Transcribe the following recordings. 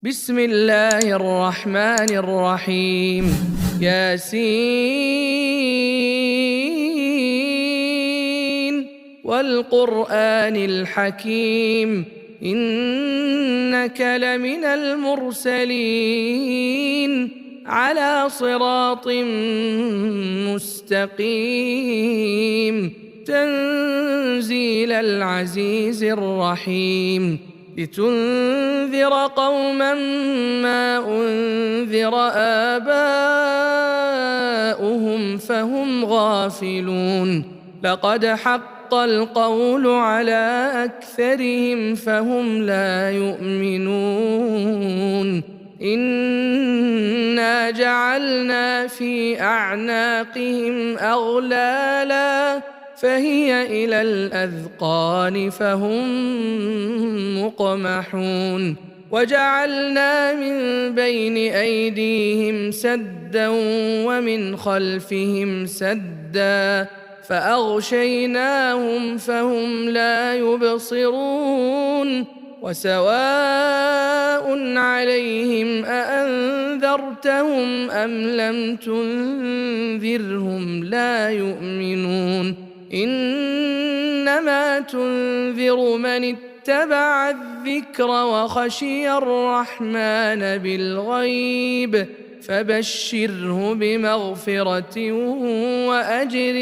بسم الله الرحمن الرحيم. ياسين والقرآن الحكيم إنك لمن المرسلين على صراط مستقيم تنزيل العزيز الرحيم لتنذر قوما ما أنذر آباؤهم فهم غافلون لقد حق القول على أكثرهم فهم لا يؤمنون إنا جعلنا في أعناقهم أغلالا فهي إلى الأذقان فهم مقمحون وجعلنا من بين أيديهم سدا ومن خلفهم سدا فأغشيناهم فهم لا يبصرون وسواء عليهم أأنذرتهم أم لم تنذرهم لا يؤمنون إنما تنذر من اتبع الذكر وخشي الرحمن بالغيب فبشره بمغفرة وأجر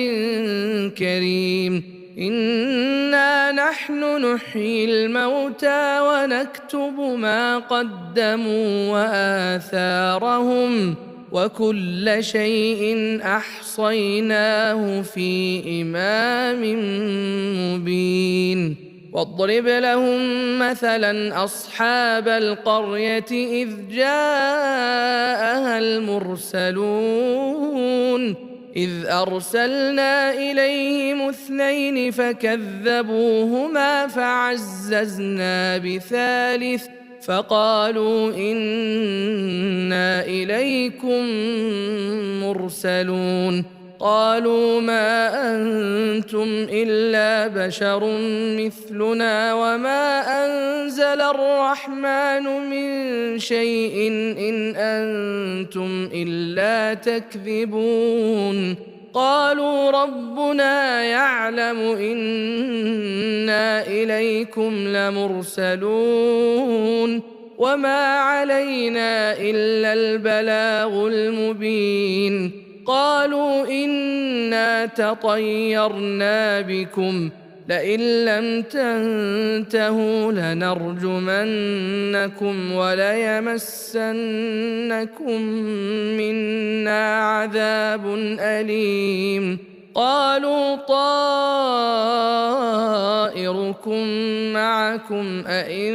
كريم إنا نحن نحيي الموتى ونكتب ما قدموا وآثارهم وكل شيء أحصيناه في إمام مبين واضرب لهم مثلا أصحاب القرية إذ جاءها المرسلون إذ أرسلنا إليهم اثنين فكذبوهما فعززنا بثالث فقالوا إنا إليكم مرسلون قالوا ما أنتم إلا بشر مثلنا وما أنزل الرحمن من شيء إن أنتم إلا تكذبون قالوا ربنا يعلم إنا إليكم لمرسلون وما علينا إلا البلاغ المبين قالوا إنا تطيرنا بكم لئن لم تنتهوا لنرجمنكم وليمسنكم منا عذاب أليم قالوا طائركم معكم أئن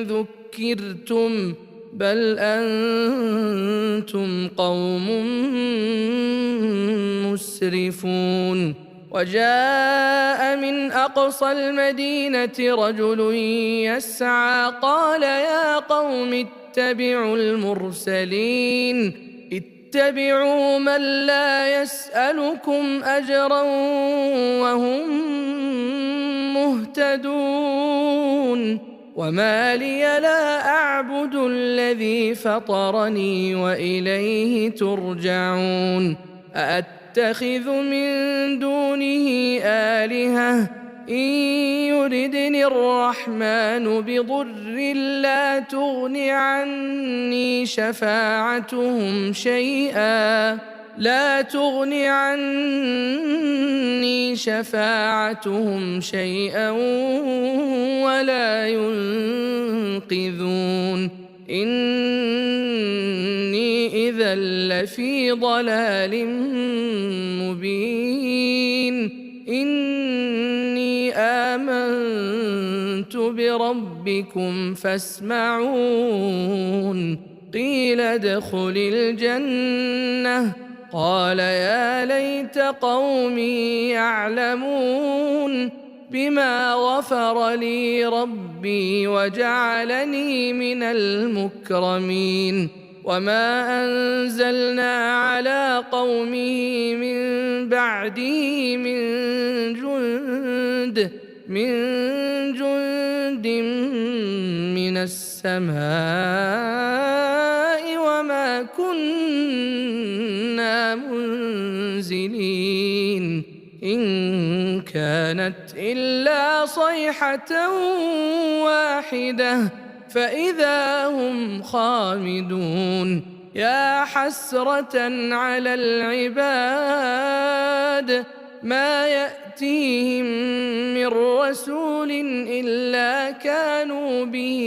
ذكرتم بل أنتم قوم مسرفون وجاء من أقصى المدينة رجل يسعى قال يا قوم اتبعوا المرسلين اتبعوا من لا يسألكم أجرا وهم مهتدون وما لي لا أعبد الذي فطرني وإليه ترجعون أأتخذ من دونه آلهة إن يردني الرحمن بضر لا تغن عني شفاعتهم شيئا ولا ينقذون إني إذا لفي ضلال مبين إني آمنت بربكم فاسمعون قيل ادخل الجنة قال يا ليت قومي يعلمون بما غفر لي ربي وجعلني من المكرمين وما أنزلنا على قومه من بعده من جند من السماء وما كنا منزلين إن كانت إلا صيحة واحدة فإذا هم خامدون يا حسرة على العباد ما يأتيهم من رسول إلا كانوا به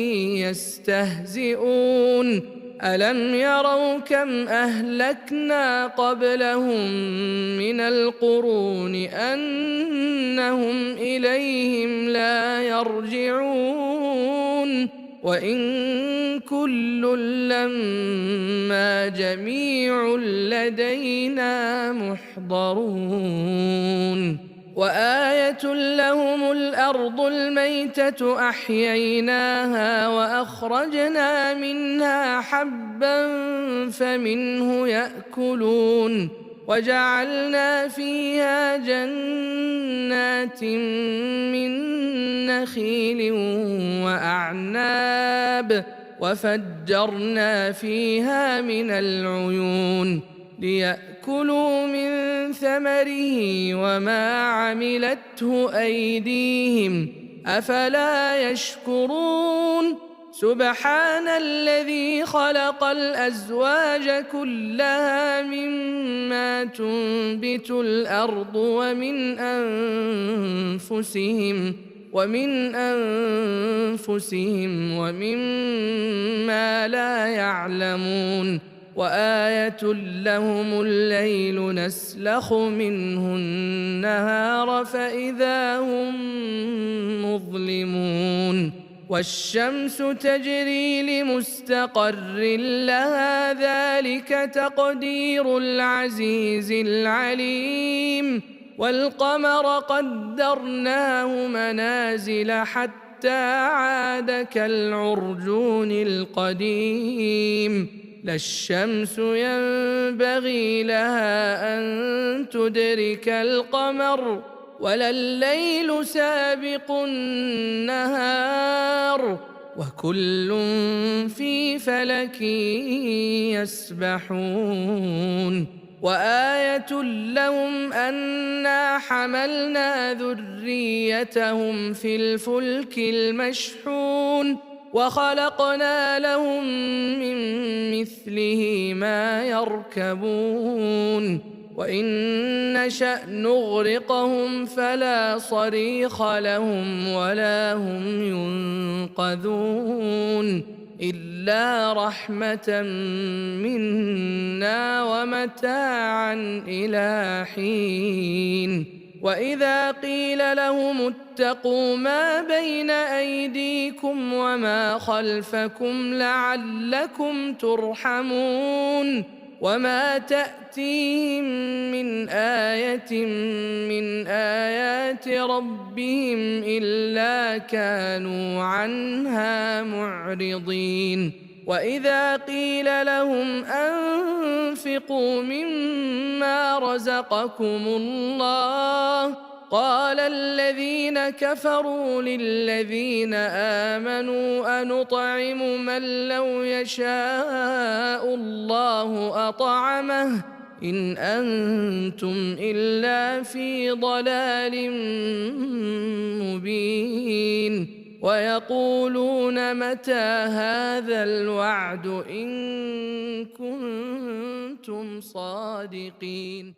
يستهزئون ألم يروا كم أهلكنا قبلهم من القرون أنهم إليهم لا يرجعون وإن كل لما جميع لدينا محضرون وآية لهم الأرض الميتة أحييناها وأخرجنا منها حبا فمنه يأكلون وجعلنا فيها جنات من نخيل وأعناب وفجرنا فيها من العيون ليأكلوا من ثمره وما عملته أيديهم أفلا يشكرون سبحان الذي خلق الأزواج كلها مما تنبت الأرض ومن أنفسهم ومما لا يعلمون وآية لهم الليل نسلخ منه النهار فإذا هم مظلمون والشمس تجري لمستقر لها ذلك تقدير العزيز العليم والقمر قدرناه منازل حتى عاد كالعرجون القديم لا الشمس ينبغي لها أن تدرك القمر ولا الليل سابق النهار وكل في فلك يسبحون وآية لهم أنا حملنا ذريتهم في الفلك المشحون وخلقنا لهم من مثله ما يركبون وإن نشأ نغرقهم فلا صريخ لهم ولا هم ينقذون إلا رحمة منا ومتاعا إلى حين وإذا قيل لهم اتقوا ما بين أيديكم وما خلفكم لعلكم ترحمون وما تأتيهم من آية من آيات ربهم إلا كانوا عنها معرضين وإذا قيل لهم أنفقوا مما رزقكم الله قال الذين كفروا للذين آمنوا أنطعم من لو يشاء الله أطعمه إن أنتم إلا في ضلال مبين ويقولون متى هذا الوعد إن كنتم صادقين